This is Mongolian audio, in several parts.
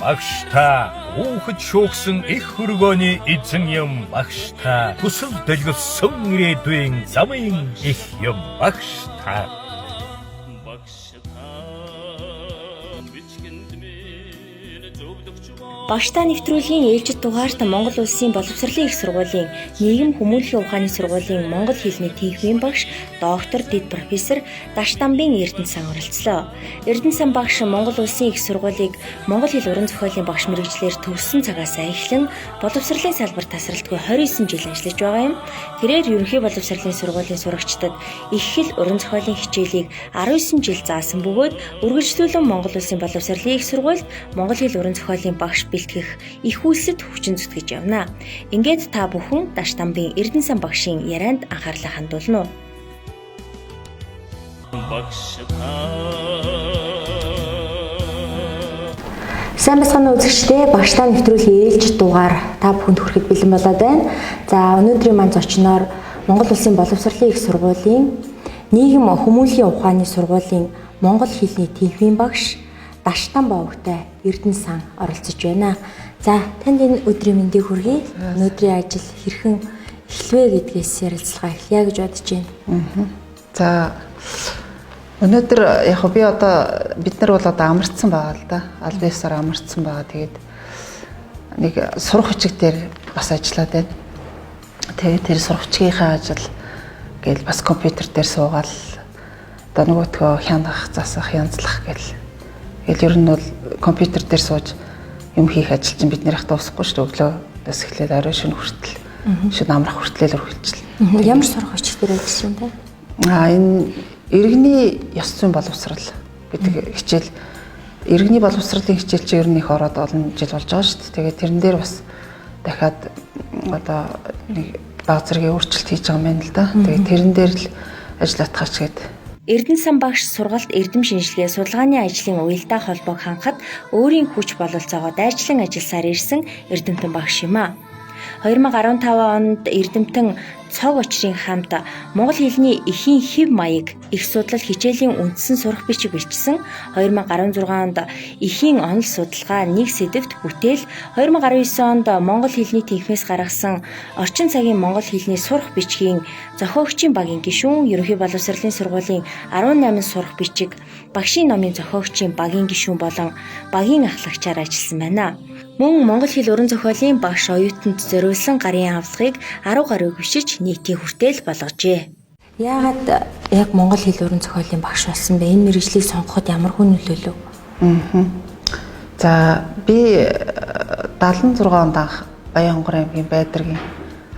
багштай уухад шуугсан их хөргөөний эзэн юм багштай хүсэл дэлгэсэн ирээдүйн замын их юм багштай. Багштай нэвтрүүлгийн ээлжид дугаарт Монгол Улсын боловсролын их сургуулийн нийгэм хүмүүнлэгийн ухааны сургуулийн монгол хэлний тэнхимийн багш доктор дэд профессор Даштамбын Эрдэнэсан оролцлоо. Эрдэнэсан багш Монгол Улсын их сургуулийг монгол хэл уран зохиолын багш мэргэжлэр төгссөн цагаас эхлэн боловсролын салбарт тасралтгүй 29 жил ажиллаж байгаа юм. Тэрээр ерөнхий боловсролын сургуулийн сурагчдад их хэл уран зохиолын хичээлийг 19 жил заасан бөгөөд үргэлжлүүлэн Монгол Улсын боловсролын их сургуульд монгол хэл уран зохиолын багш бэлтгэх их үйлсэд хүчин зүтгэж явна. Ингээд та бүхэн Даштамбын Эрдэнэсан багшийн ярианд анхаарлаа хандуулна уу? Сайн бацхан үзэгчдээ багштай нэвтрүүлгийн ээлжид дугаар та бүхэнд хүрэхэд бэлэн болоод байна. За өнөөдрийн маань зочноор Монгол Улсын боловсролын их сургуулийн нийгэм хүмүүнлэгийн ухааны сургуулийн монгол хэлний тэнхимийн багш Даштамб овогтой Эрдэнэсан оролцож байна. За танд энэ өдрийн мэндийг хүргэе. Өнөөдрийн ажил хэрхэн эхлэвэ гэдгээс ярилцлага эхлэе гэж бодож байна. За өнөөдөр яг би одоо бид нар бол одоо амарцсан байгаа л да. Аль биесээр амарцсан байгаа. Тэгээд нэг сурах хүчиг дээр бас ажиллаад байна. Тэгээд тэр сурах хүчгийнхаа ажил гээл бас компьютер дээр суугаад одоо нөгөөдгөө хянах, засах, янзлах гэл. Тэгэл ер нь бол компьютер дээр сууж юм хийх ажил чинь бидний хата усахгүй шүү дээ. Өглөөс эхлээд орой шөнө хүртэл шөнө амрах хүртэл үргэлжлэл. Ямар сурах хүч дээр ажилласан бэ? Энэ иргэний ёс зүйн боловсрал гэдэг хичээл, иргэний боловсролын хичээл чинь ер нь их ороод олон жил болж байгаа шүү дээ. Тэгээд тэрэн дээр бас дахиад одоо нэг баг зэргийн өөрчлөлт хийж байгаа юм байна л да. Тэгээд тэрэн дээр л ажиллах тач гэдэг. Эрдэнэсан багш сургалт эрдэм шинжилгээ судалгааны ажлын уялдаа холбоог хангахад өөрийн хүч бололцоогоо дайчлан ажилласаар ирсэн Эрдэмтэн багш юм а. 2015 онд Эрдэмтэн цог очрын хамт монгол хэлний эхийн хэв маяг их судлал хичээлийн үндсэн сурах бичиг бичсэн. 2016 онд эхийн онол судалгаа нэг сэдвт бүтээл, 2019 онд монгол хэлний тэнхимээс гаргасан орчин цагийн монгол хэлний сурах бичгийн зохиогчийн багийн гишүүн, ерөнхий боловсролын сургуулийн 18 сурах бичиг, багшийн номын зохиогчийн багийн гишүүн болон багийн ахлагчаар ажилласан байна. Мөн монгол хэл уран зохиолын багш оюутанд зориулсан гарын авлагыг 10 гаруй гүшиж нийтийн хүртэл болгожээ. Яагаад яг монгол хэл уран зохиолын багш болсон бэ? Энэ мэргэжлийг сонгоход ямар хүн нөлөөлөв? За би 76 онд анх Баян-Хонгорын аймгийн Байдаргийн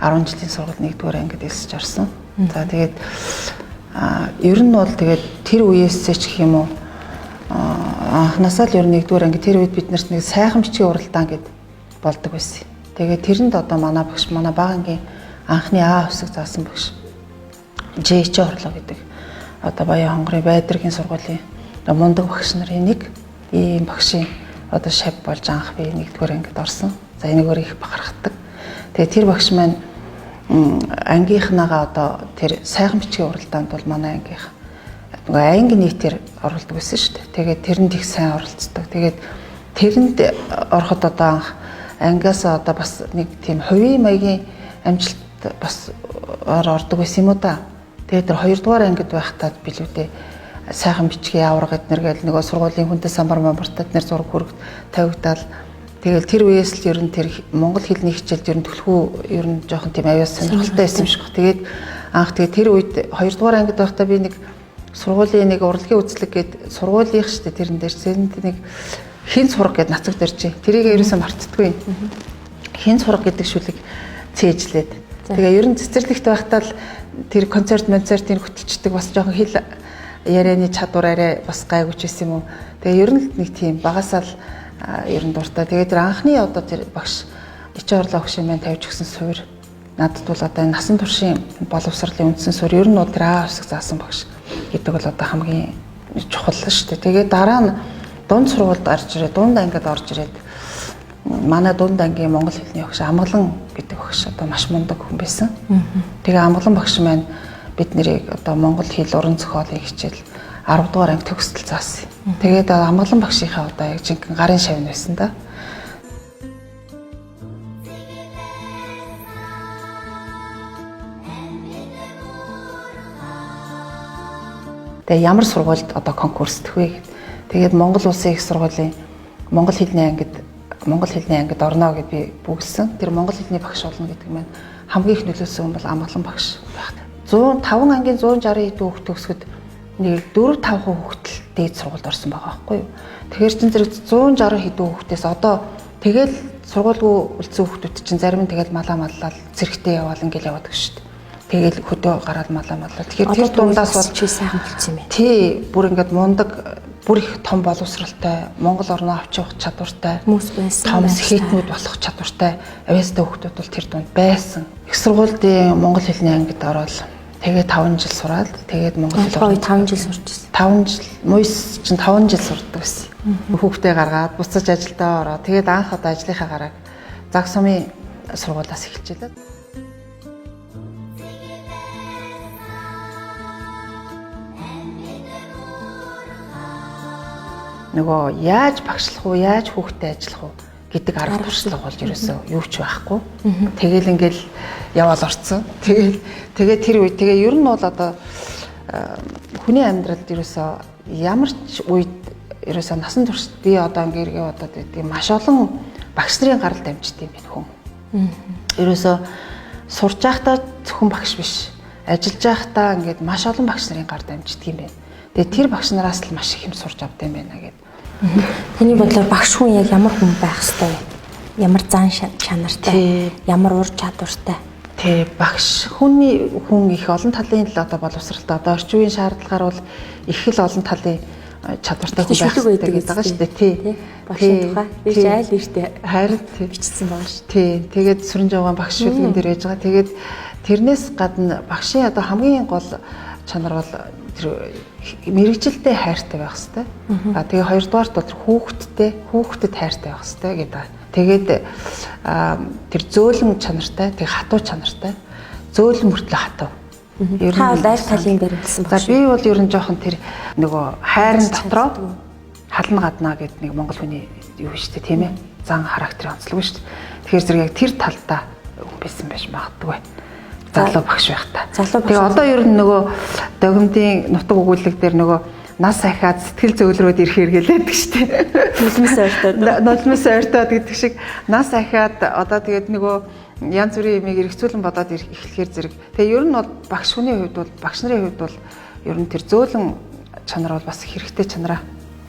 10 жилийн сургууль 1-р ангид элсэж орсон. За тэгээд ер нь бол тэгээд тэр үеэсээ ч гэх юм уу анхнаасаа л ер нь 1-р анги тэр үед бид нарт нэг сайхан бичгийн уралдаан гэд болдог байсан. Тэгээд тэрэнд одоо манай багш, манай багангийн анхны А хувьсаг заасан багш Ж.Ч. Орлоо гэдэг одоо Баян-Хонгорын Байдаргийн сургуулийн мундаг багш нарын нэг ийм багшийн одоо шав болж анх би 1-р ангид орсон. За энэгээр их бахархдаг. Тэгээд тэр багш маань ангийнхнаага одоо тэр сайхан бичгийн уралдаанд бол манай ангийнх анги нийтээр оролдог байсан шүү дээ. Тэгээд тэрэнд их сайн оролцдог. Тэгээд тэрэнд ороход одоо анх ангиас одоо бас нэг тийм хувийн маягийн амжилт бас ордог байсан юм уу да. Тэгээд тэр 2-р ангид байхдаа билүүдээ сайхан бичгийн авраг эднэр гэл нөгөө сургуулийн хүнтэй самбар мамбартад нэр зураг хүрэг тавигдаал. Тэгэл тэр үеэс л ер нь тэр монгол хэлний хичээлд ер нь төлхөө ер нь жоохон тийм аюул сонирхолтой байсан юм шиг. Тэгээд анх тэгээд тэр үед 2-р ангид байхдаа би нэг сургуулийн нэг урлагийн үзлэг гээд сургуулийнх штэ тэрэн дээр зэнд нэг хин сураг гээд нацагд иржээ. Тэрийг ерөөсөө мартдаггүй. Хин сураг гэдэг шүлэг цээжлээд. Тэгээ ер нь цэцэрлэгт байхдаа л тэр концертын хөтөлчдөг бас жоохон хэл ярианы чадвар арай бас гайгүйч байсан юм уу. Тэгээ ер нь нэг тийм багасаал ер нь дуртай. Тэгээ тэр анхны одоо тэр багш Ч. Орлоо багшийн маань тавьж өгсөн суурь надад бол одоо энэ насан туршийн боловсролын үндсэн суурь ер нь бол тэр А хувьсаг заасан багш гэдэг бол одоо хамгийн чухал шүү дээ. Тэгээ дараа нь дунд сургуульд орж ирээд дунд ангид орж ирээд манай дунд ангийн монгол хэлний багш Амгалан гэдэг багш одоо маш мундаг хүн байсан. Тэгээ Амгалан багш маань бид нарыг одоо монгол хэл уран зохиолын хичээл 10 дугаар анги төгсөл заасан. Тэгээд амгалан багшийнхаа одоо яг жинхэнэ гарын шавь байсан да. Тэгээ ямар сургуульд одоо конкурсдэх вэ гэд. Тэгээд Монгол Улсын их сургуулийн монгол хэлний ангид орно гэд би бүгэлсэн. Тэр монгол хэлний багш болно гэдэг нь хамгийн их нөлөөсөн хүн бол амгалан багш байх. 105 ангийн 160 хэдэн хүүхд төгсгөд нэг 4-5% хүүхдэл дээд сургуульд орсон байгаа байхгүй юу. Тэгэхээр чин зэрэг 160 хэдэн хүүхдээс одоо тэгэл сургуульгүй үлдсэн хүүхдүүд чинь зарим нь тэгэл маллал зэрэгтэй яваал ингээл яваад гэж шүү дээ. Тэгэл хөдөө гараад маллаа. Тэгэхээр тэр дундаас бол чи сайхан болчихсон юм байна. Тий, бүр ингээд мундаг, бүр их том боловсралтай, Монгол орноо авч явах чадвартай, хүмүүс байсан. том сэхэтнүүд болох чадвартай авьяастай хүүхдүүд бол тэр дунд байсан. Их сургуулийн монгол хэлний ангид ороод тэгээд 5 жил сураад тэгээд монгол хэл 5 жил сурч ирсэн. 5 жил муйс чинь 5 жил сурдаг байсан. Хүүхдээ гаргаад буцаж ажилдаа ороод тэгээд анх одоо ажлынхаа гарааг Заг сумын сургуулиас эхэлчихлээ. Нөгөө яаж багшлах уу, яаж хүүхдэд ажиллах уу гэдэг арга туршлага болж ерөөсөө юу ч байхгүй. Тэгэл ингээл яваал орцсон. Тэгээд тэр үед ер нь бол одоо хүний амьдралд ерөөсөө ямар ч үед ерөөсөө насан туршид би одоо ингээ эргээ бодоод байдаг маш олон багш нарын гарал дамждаг юм байна хүн. Ерөөсөө сурж байхдаа зөвхөн багш биш. Ажиллаж байхдаа ингээд маш олон багш нарын гар дамждаг юм байна. Тэгээд тэр багш нараас л маш их юм сурч авдаг юм байна гэдэг. Таны бодлоор багш хүн яг ямар хүн байх ёстой вэ? Ямар зан чанартай, ямар ур чадвартай? Тэ багш хүн их олон талын л одоо боловсралтай. Одоо орчин үеийн шаардлагаар бол их л олон талын чадвартай хүн байх хэрэгтэй гэдэг байгаа шүү дээ. Тий. Багшийн тухай би айл нэртэй харин бичсэн байгаа шүү. Тий. Тэгээд сүрэн жавгаан багш шүлгэн дээр яж байгаа. Тэгээд тэрнээс гадна багшийн одоо хамгийн гол чанар бол тэр мэрэгжилтэй хайртай байх хэрэгтэй. Тэгээ хоёрдугаарт бол хүүхдэд хайртай байх хэрэгтэй гэдэг. Тэгээд тэр зөөлөн чанартай, тэг хатуу чанартай. Зөөлөн мөртлөө хатуу. Ер нь аль талын баримтсан багш. За би бол ер нь жоохон тэр нөгөө хайрын дотроо хална гаднаа гэдэг нэг монгол хүний юу шүү дээ тийм ээ. Зан характерын онцлог шүү дээ. Тэгэхээр зэрэг яг тэр талдаа байсан байж магадгүй. Залуу багш байх та. Тэгээ одоо ер нь нөгөө догимдын нутаг өгүүлэг дээр нөгөө нас ахаад сэтгэл зөөлрөөд ирэх хэрэглээд шүү дээ. Нулимс ойртоод гэдэг шиг нас ахаад одоо тэгээд нөгөө янз бүрийн юмыг эргцүүлэн бодоод эхлэхээр зэрэг. Тэгээ ер нь бол багш хүний хувьд бол багш нарын хувьд бол ер нь тэр зөөлөн чанар бол бас хэрэгтэй чанараа.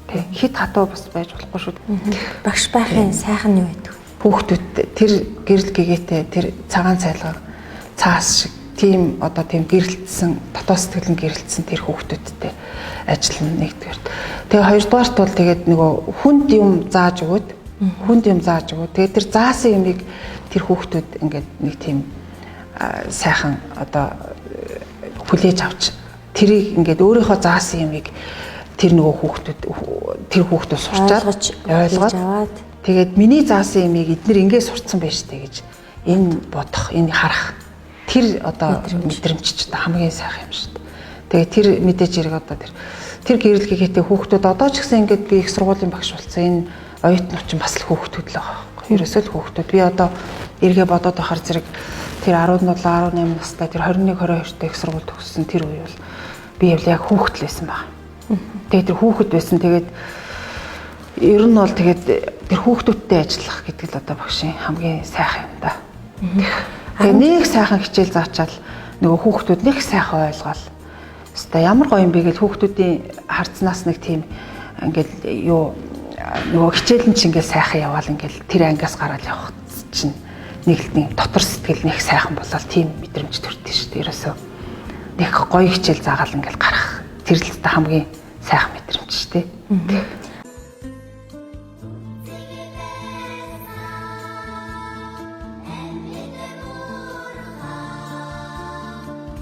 Тэг хит хатуу бас байж болохгүй шүү дээ. Багш байхын сайхан нь юу байдаг? Хүүхдүүд тэр гэрэл гэгээтэй тэр цагаан цайлгаа цаас шиг тийм одоо тийм гэрэлтсэн дотоод сэтгэлэн гэрэлтсэн тэр хүүхдүүдтэй ажиллана нэгдүгээр. Тэгээ хоёрдугаарт бол тэгээд нөгөө хүнд юм зааж өгөөд тэгээд тэр заасан юмыг тэр хүүхдүүд ингээд нэг тийм сайхан одоо хүлээж авч тэрийг ингээд өөрийнхөө заасан юмыг тэр нөгөө хүүхдүүд сурчаад ойлгоод тэгээд миний заасан юмыг эднэр ингээд сурцсан байж тээ гэж энэ бодох, энэ харах тэр одоо мэдрэмж ч хамгийн сайхан юм шүү дээ. Тэгээ тэр мэдээж хэрэг одоо тэр гэрэл гэгээтэй хүүхдүүд одоо ч гэсэн ингээд би их сургуулийн багш болсон. Энэ оюутан чинь бас л хүүхдүүд л байгаа байхгүй. Ерөөсөө л хүүхдүүд. Би одоо эргээ бодоод байхаар зэрэг тэр 17 18 настай тэр 21 22 дэх их сургууль төгссөн тэр үе бол би яг хүүхэд л байсан баг. Тэгээ тэр хүүхэд байсан. Тэгээд ер нь бол тэгээд тэр хүүхдүүдтэй ажиллах гэдэг л одоо багшийн хамгийн сайхан юм да. Тэгээ нэг сайхан хичээл заачаал нөгөө хүүхдүүд нэг сайхан ойлгоол. Хэвээ ямар гоё юм бэ гэж хүүхдүүдийн харцнаас нэг тийм ингээл юу нөгөө хичээлэн чинь ингээл сайхан яваал ингээл тэр ангиас гараад явах чинь нэг л дотор сэтгэл нэг сайхан болол тийм мэдрэмж төрдөө шүү дээ. Ерөөсөө нэг гоё хичээл заагаал ингээл гарах тэр л хамгийн сайхан мэдрэмж шүү дээ.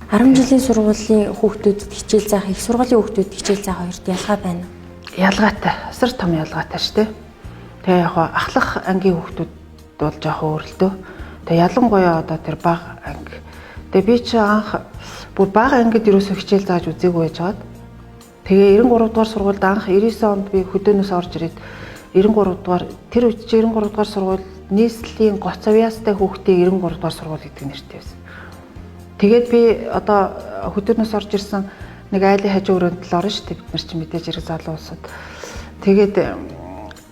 10 жилийн сургуулийн хүүхдүүдэд хичээл заах, их сургуулийн хүүхдүүдэд хичээл заах хоёрт ялгаа байна уу? Ялгаатай. Асар том ялгаатай шүү дээ. Тэгээ яг ахлах ангийн хүүхдүүд бол жоохон өөрлөлтөө. Тэгээ ялангуяа одоо тэр бага анги. Тэгээ би чи анх бүр бага ангид ерөөсөө хичээл зааж үзээгүй байжгаад Тэгээ 93 дугаар сургуульд анх 99 онд би хөдөөнөөс орж ирээд 93 дугаар тэр үед 93 дугаар сургууль нийслэлийн гоц авьяастай хүүхдээ 93 дугаар сургууль гэдэг нэртэй байсан. Тэгээд би одоо хөдөөнөөс орж ирсэн нэг айлын хажуу өрөөнд л орно шүү дээ. Бид нар чинь мэдээж хэрэг залуу улсууд. Тэгээд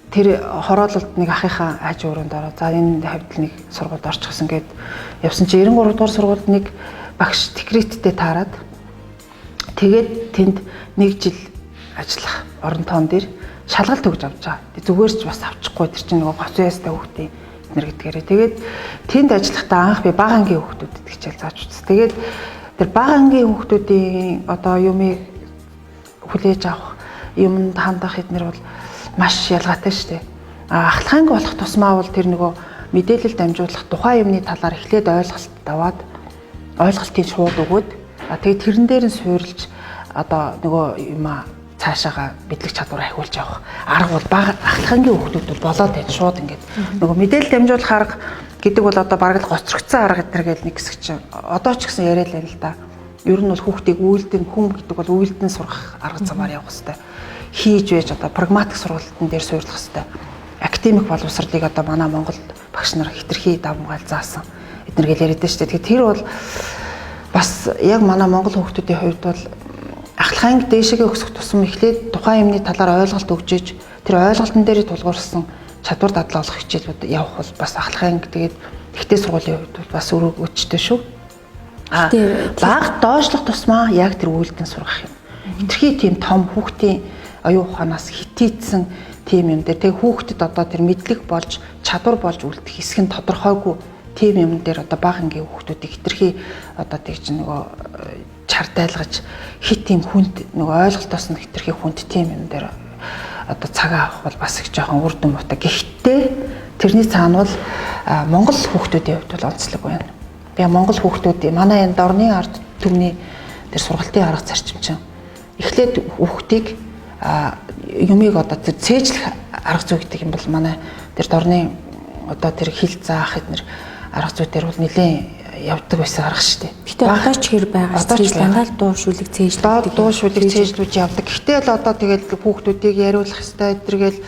тэр хороололд нэг ахынхаа хажуу өрөөнд ороо. За энэ хавьд нэг сургуульд орчихсон гэд явсан чи 93 дугаар сургуульд нэг багш декреттэй таарад тэгээд тэнд нэг жил ажиллах орон тоон дээр шалгалт өгж авч байгаа. Зүгээр ч бас авчихгүй тэр чинь нөгөө гоц ястай хүүхдээ эднэр гэдгээрээ. Тэгээд тэнд ажиллахдаа анх би бага ангийн хүүхдүүдэд хичээл зааж үзсэн. Тэгээд тэр бага ангийн хүүхдүүдийн одоо юмыг хүлээж авах, юмд хандах эднэр бол маш ялгаатай шүү дээ. Ахлах анги болох тусмаа бол тэр нөгөө мэдээлэл дамжуулах тухайн юмны талаар эхлээд ойлголт аваад ойлголтыг шууд өгөөд тэгээд тэрэн дээр нь суурилж одоо нөгөө юма цаашаага мэдлэг чадвар ахиулж явах арга бол бага ахлахангийн хүүхдүүд бол болоод байна шууд ингээд нөгөө мэдээлэл дамжуулах арга гэдэг бол одоо бараг л гоцрогдсон арга гэдэр гэл нэг хэсэг чинь одоо ч гэсэн яриад л да. Ер нь бол хүүхдийг үйлдэн хүм гэдэг бол үйлдэн сургах арга замаар явах хэрэгтэй. Хийж байж одоо прагматик сургалтын дээр суйрлах хэрэгтэй. Академик боловсролыг одоо манай Монголд багш нар хэтэрхий давмгаал заасан. Эднэр гэл яриад шүү дээ. Тэгэхээр тэр бол бас яг манай Монгол хүүхдүүдийн хувьд бол ахлах анги дээшээгээ өсөх тусам эхлээд тухайн юмны талаар ойлголт өгж иж тэр ойлголтын дээр тулгуурсан чадвар дадлуулах хичээлүүд явах бол бас ахлах анги тэгээд ихтэй сургуулийн хувьд бол бас өрөөгчтэй шүү. Баг доошлох тусмаа яг тэр үйлдэн сургах юм. Хэтэрхий тийм том хүүхдийн оюун ухаанаас хитийдсэн тийм юм дээр тэг хүүхдэд одоо тэр мэдлэг болж чадвар болж үлдэх хэсэг нь тодорхойгүй тийм юм дээр одоо бага ангийн хүүхдүүдийг хэтэрхий одоо тэгж нөгөө чардайлгаж хит тийм хүнд нөгөө ойлголтоос нь хэтэрхий хүнд тийм юм дээр одоо цагаа авах бол бас их жоохон үр дүн муутай. Гэхдээ тэрний цаана бол Монгол хүүхдүүдийн хувьд бол онцлог байна. Би Монгол хүүхдүүд манай энэ дорны ард түмний тэр сургалтын арга зарчим чинь эхлээд хүүхдийг юмыг одоо тэр цээжлэх арга зүй гэдэг юм бол манай тэр дорны одоо тэр хил заах эднэр арга зүйдэр бол нэлээд явдаг байсан арга шүү дээ. Гэтэ одоо ч хэр байгаа шүү дээ. Дандаа дуу шүлэг цээжлэг. Дуу шүлэг цээжлүүд явдаг. Гэхдээ л одоо тэгээд хүүхдүүдийг яриулах хэрэгтэй эдэргээл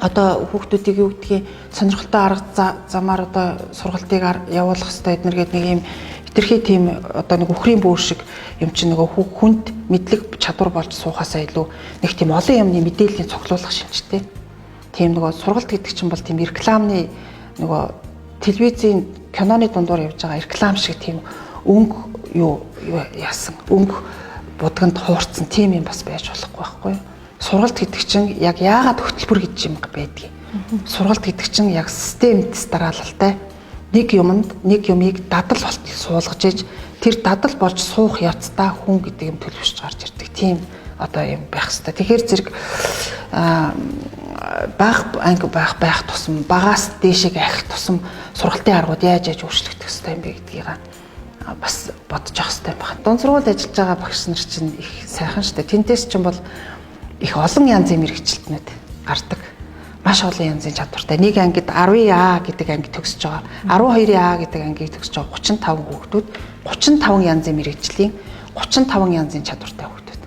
одоо хүүхдүүдийг юу гэдгийг сонирхолтой арга замаар одоо сургалтыг явуулах хэрэгтэй эднэргээд нэг юм хэтэрхий тийм одоо нэг үхрийн бөөр шиг юм чинь нөгөө хүнд мэдлэг чадвар болж суухаасаа илүү нэг тийм олон юмны мэдээллийн цуглуулах шинжтэй. Тийм нөгөө сургалт гэдэг чинь бол тийм рекламны нөгөө телевизийн киноны дундуур явж байгаа реклам шиг тийм өнгө юу яасан өнгө будганд хуурцсан тийм юм бас байж болохгүй байхгүй юу? Сургалт гэдэг чинь яг яагаад хөтөлбөр гэж юм байдгийг. Сургалт гэдэг чинь яг системд дараалалтай нэг юмд нэг юмыг дадал болтол суулгаж иж тэр дадал болж суух явцдаа хүн гэдэг юм төлөвшөж гарч ирдэг. Тийм одоо юм байх хэрэгтэй. Тэгэхээр зэрэг бага анги байх тусам багаас дээшээ ахих тусам сургалтын аргууд яаж өөрчлөгдөх хэрэгтэй юм бэ гэдгийг бас бодож авах хэрэгтэй байна. Дунд сургуульд ажиллаж байгаа багш нар чинь их сайхан шүү дээ. Тэнтэс чинь бол их олон янзын мэргэжилтнүүд гардаг. Маш олон янзын чадвартай. Нэг ангид 10А гэдэг анги төгсөж байгаа. 12А гэдэг ангийг төгсөж байгаа 35 хүүхдүүд 35 янзын мэргэжлийн 35 янзын чадвартай хүүхдүүд.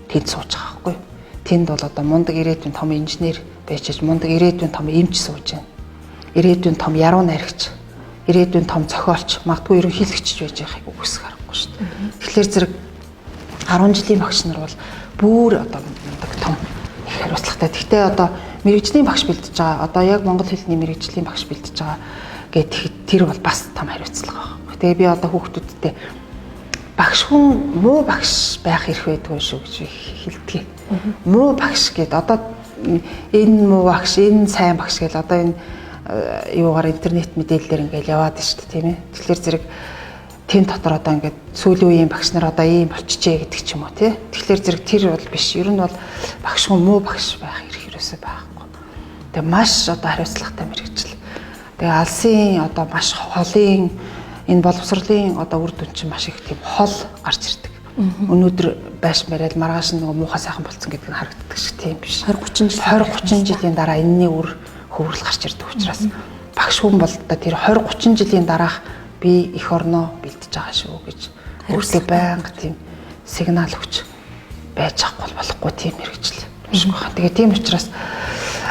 Тэнд сууж байгаа байхгүй юу? Тэнд бол одоо мундаг ирээдүйн том инженер байж мундаг ирээдүйн том эмч сууж байна. Ирээдүйн том яруу найрагч, ирээдүйн том зохиолч, магадгүй ерөнхийлөгч байж байхыг үгүйсэх аргагүй шүү дээ. Тэгэхээр зэрэг 10 жилийн багш нар бол бүр одоо мундаг том их хариуцлагатай. Гэхдээ одоо мэргэжлийн багш бэлдэж байгаа. Одоо яг монгол хэлний мэргэжлийн багш бэлдэж байгаа гэдэг тэр бол бас том хариуцлага байна. Тэгээ би одоо хүүхдүүдтэй багш хүн муу багш байх эрх байдгүй шүү гэж хэлдэг. Муу багш гэд одоо энэ муу багш, энэ сайн багш гэл одоо энэ юугаар интернет мэдээлэлээр ингээл яваад байна шүү дээ, тийм ээ. Тэгэхээр зэрэг тэн дотор одоо ингээд сүүлийн үеийн багш нар одоо ийм болчихжээ гэдэг ч юм уу, тий. Тэгэхээр зэрэг тэр бол биш. Ер нь бол багш хүн муу багш байх эрх юусоо байхгүй. Тэгээ маш одоо хариуцлагатай мэргэжил. Тэгээ алсын одоо маш холын энэ боловсролын одоо үр дүн чинь маш их тийм хол гарч ирдэг. Өнөөдөр байш барайл маргааш нь нөгөө муухай сайхан болцсон гэдэг нь харагддаг шиг тийм биш. 20-30 жилийн дараа энэний үр хөврөл гарч ирдэг учраас багш хүн бол одоо тэр 20-30 жилийн дараах би эх орноо бэлдэж байгаа шүү гэж өөртөө байнга тийм сигнал өгч байж болохгүй тийм мэрэгжил биш байна. Тэгээ тийм учраас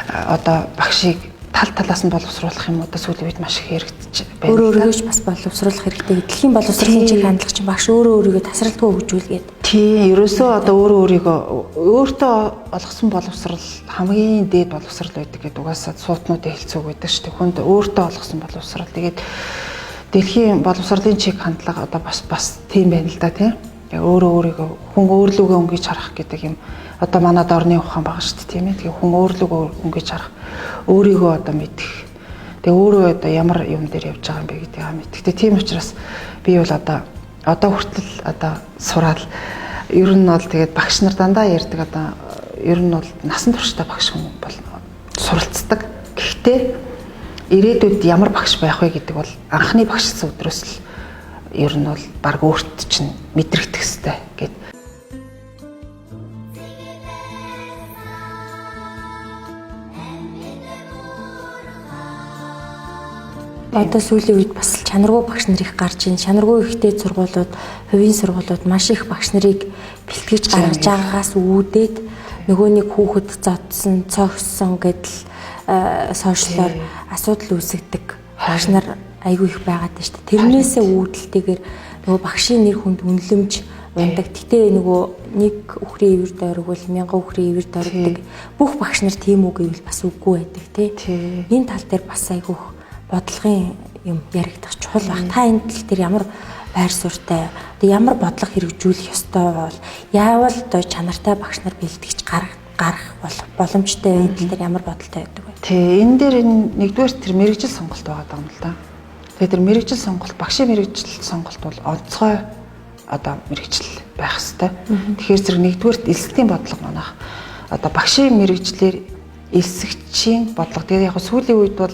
одоо багшийг тал талаас нь боловсруулах юм одоо сүүлийн үед маш их хэрэгжиж байна. Өөрөө өөрийгөө бас боловсруулах хэрэгтэй. Дэлхийн боловсролын чиг хандлага чинь багш өөрөө өөрийгөө тасралтгүй хөгжүүлгээд. Тийм, ерөөсөө одоо өөрийгөө өөртөө олгосон боловсрал хамгийн дээд боловсрал байдаг гэдэг угаасаа суутнуудын хэлцүүг байдаг шүү дээ. Хүнд өөртөө олгосон боловсрал. Тэгээд дэлхийн боловсролын чиг хандлага одоо бас тийм байна л да тийм. Өөрөө өөрийгөө хүн өөрлөгөө өнгөж харах гэдэг юм. Одоо манад орны ухаан байгаа шүү дээ тийм ээ. Тэгээ хүн өөрлөгөө өнгөж харах, өөрийгөө одоо мэдэх. Тэгээ өөрөө одоо ямар юм дээр явж байгаа юм бэ гэдгийг мэдэх. Тэгээ тийм учраас би бол одоо хүртэл одоо сураад ер нь бол тэгээд багш нар дандаа ярьдаг одоо ер нь бол насан туршдаа багш хүн бол суралцдаг. Гэхдээ ирээдүйд ямар багш байх вэ гэдэг бол анхны багшсан өдрөөс л ер нь бол баг өөрт чинь мэдрэгдэх хэрэгтэй гэд. Одоо сүүлийн үед бас чанаргүй багш нар их гарч ийн. Чанаргүй ихтэй сургуулиуд, хувийн сургуулиуд маш их багш нарыг бэлтгэж гаргаж байгаагаас үүдээд нөгөө нэг хүүхэд зодсон, цогссон гэдэл сошиалор асуудал үүсгдэг багш нар айгүй их байгаад байна шүү дээ. Тэрнээсээ үүдэлтэйгээр нөгөө багшийн нэр хүнд үнэлэмж ундаг. Гэтэ нөгөө нэг үхрийн ивэр дойргол 1000 үхрийн ивэр дойргодог. Бүх багш нар тийм үг гэвэл бас үгүй байдаг тий. Энэ тал дээр бас айгүй бодлогын юм яригдах чухал баг. Та энэ тал дээр ямар байр суурьтай, ямар бодлого хэрэгжүүлэх ёстой бол яавал одоо чанартай багш нар бэлтгэж гарах боломжтой энэ тал дээр ямар бодолтой байдаг вэ? Тий, энэ дээр нэгдүгээр тэр мэрэгжил сонголт байгаа юм л да. Тэгээд тэр мэрэгжил сонголт, багшийн мэрэгжил сонголт бол онцгой одоо мэрэгжил байх хэвээр. Тэгэхээр зэрэг нэгдүгээр элсэгтийн бодлого манайх одоо багшийн мэрэгжлэр элсэгчийн бодлого. Тэгээд яг сүүлийн үед бол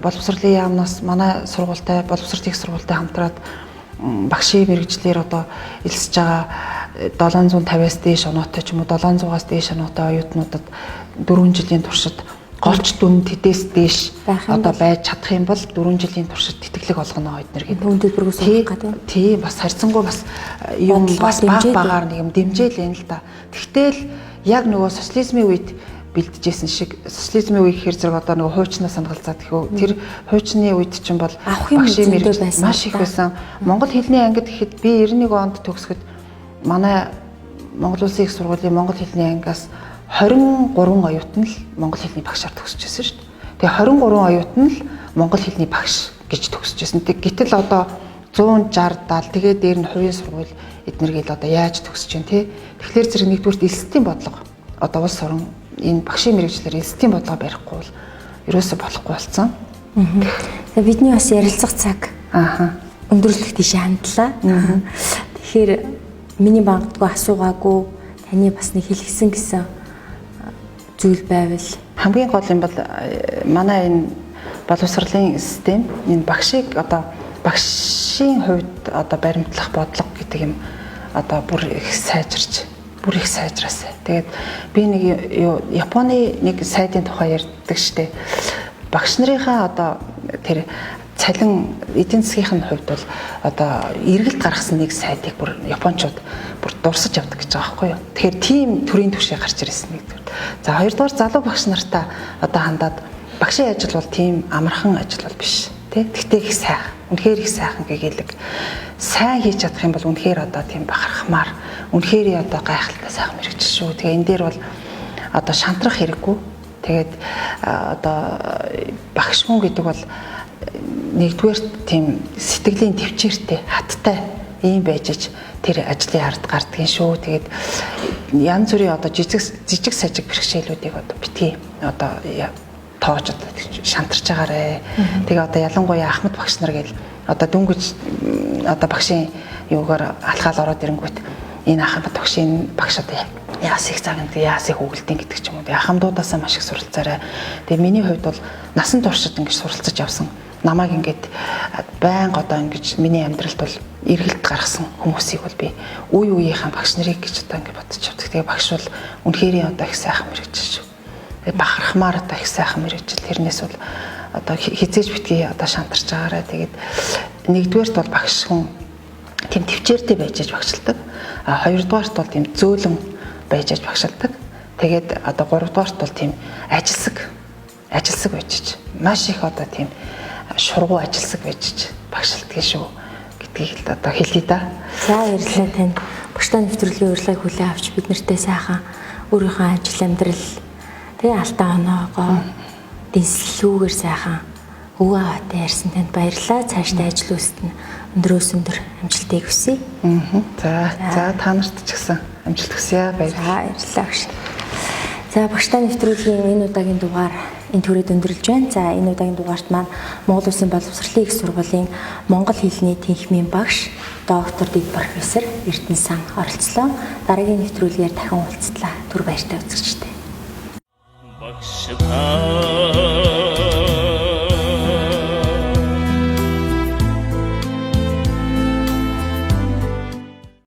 боловсролын яамнаас манай сургуультай боловсролын сургуультай хамтраад багшийн мэрэгжлэр одоо элсэж байгаа 750-аас дээш оноотой ч юм уу 700-аас дээш оноотой оюутнуудад 4 жилийн туршид голч дүн тэдээс дээш одоо байж чадах юм бол 4 жилийн туршид тэтгэлэг олгоно эднэр гэдэг. Өндөдөргөөс олох гэдэг. Тий, бас харьцангуй бас юм бас багаар нэг юм дэмжээл энэ л да. Тэгтэл яг нөгөө социализмын үед бэлдэжсэн шиг социализмын үе гэхээр зэрэг одоо нөгөө хуучнаа санагалзаад гэхөө тэр хуучны үед чинь бол багшийн мэрэгжил маш их байсан. Монгол хэлний ангид гэхэд би 91 онд төгсгöd манай Монгол Улсын их сургуулийн монгол хэлний ангиас 23 оюутан л монгол хэлний багшаар төгсөж байсан шүү дээ. Тэгээ 23 оюутан л монгол хэлний багш гэж төгсөж байсан. Гэтэл одоо 160 70 тэгээ дээр нь хувийн сургууль эднэргээл одоо яаж төгсөж байна те. Тэгэхээр зэрэг нэгдүгээр элсэлтийн бодлого одоо улс орон энэ багшийн мэрэгчлэр элсэлтийн бодлого барихгүй бол ерөөсө болохгүй болсон. Тэгээ бидний бас ярилцах цаг өндөрлөх тийш хандлаа. Тэгэхээр миний бангдгүй асуугаагүй таны бас нэг хэлгэсэн гэсэн зүйл байвал хамгийн гол юм бол манай энэ боловсролын систем энэ багшийг одоо багшийн хувьд одоо баримтлах бодлого гэдэг юм одоо бүр их сайжраасаа. Тэгээд би нэг Японы нэг сайдын тухай ярьдаг штеп. Багш нарынхаа одоо тэр цалин эдийн засгийн хувьд бол одоо эргэлт гаргасан нэг сайдыг бүр японочууд бүр дурсаж явдаг гэж байгаа байхгүй юу. Тэгэхээр тийм төрлийн түвшин гарч ирсэн нэгдүгээр. За хоёрдугаар залуу багш нартаа одоо хандаад багшийн ажил бол тийм амархан ажил бол биш. Тэгтээ их сайхан, үнэхээр их сайхан гэгэлэг сайн хийж чадах юм бол үнэхээр одоо тийм бахархмаар, үнэхээр одоо гайхалтай сайхан мэрэгжил шүү. Тэгээ энэ дээр бол одоо шантрах хэрэггүй. Тэгээд одоо багш хүн гэдэг бол нэгдүгээр тийм сэтгэлийн төвчээртэй, хаттай ийм байж тэр ажлын ард гардгийн шүү. Тэгээд янз бүрийн одоо жижиг сажиг бэрхшээлүүдийг одоо битгий одоо тоож одоо шантарч байгаарэ. Тэгээ одоо ялангуяа Ахмад багш нар гээл одоо дүнгэж одоо багшийн юугаар алхаал ороод ирэнгүүт энэ Ахмад багшийн багш одоо яас их цагт яас их өгөлтийн гэдэг ч юм уу. Ахмадуудаасаа маш их суралцаарай. Тэгээ миний хувьд бол насан туршид ингэж суралцаж явсан. Намайг ингээд байнга одоо ингэж миний амьдралд бол эргэлт гаргасан хүмүүсийг бол би үе үеийнхэн багш нарыг гэж одоо ингэ бодож явдаг. Тэгээ багш бол үнэхээр одоо их сайхан мэрэгжил шүү. Бахархмаар одоо их сайхан мэрэгжил. Тэрнээс бол одоо хизээж битгий одоо шантарч байгаарай. Тэгээд нэгдүгээрт бол багш хүн тийм төвчээртэй байж багшилдаг. А хоёрдугаарт бол тийм зөөлөн байж багшилдаг. Тэгээд одоо 3 дугаарт бол тийм ажилсаг байж маш их одоо тийм шургуу ажилсаг байж багшилдаг шүү гэдгийг л одоо хэлье да. За баярлалаа танд. Багштай нэвтрүүлгийн урилгыг хүлээн авч бид нартэй сайхан өөрийнхөө ажил амьдрал тэгээ алтан оноогоо дэнслэлгүйгээр сайхан өвөө хаатай ярьсан танд баярлалаа. Цаашдаа ажил үйлсэд нь өндрөөс өндөр амжилтыг хүсье. За та нарт ч гэсэн амжилт хүсье. Баярлалаа багш. За багштай нэвтрүүлгийн энэ удаагийн дугаар энэ төрөд өндөрлж байна. За энэ удаагийн дугаарт маань Монгол Улсын боловсролын их сургуулийн Монгол хэлний тэнхимийн багш доктор дэд профессор Эрдэнэ сан оролцлоо. Дараагийн нэвтрүүлгээр дахин уулзтлаа. Түр баяртай үзэгчтэй.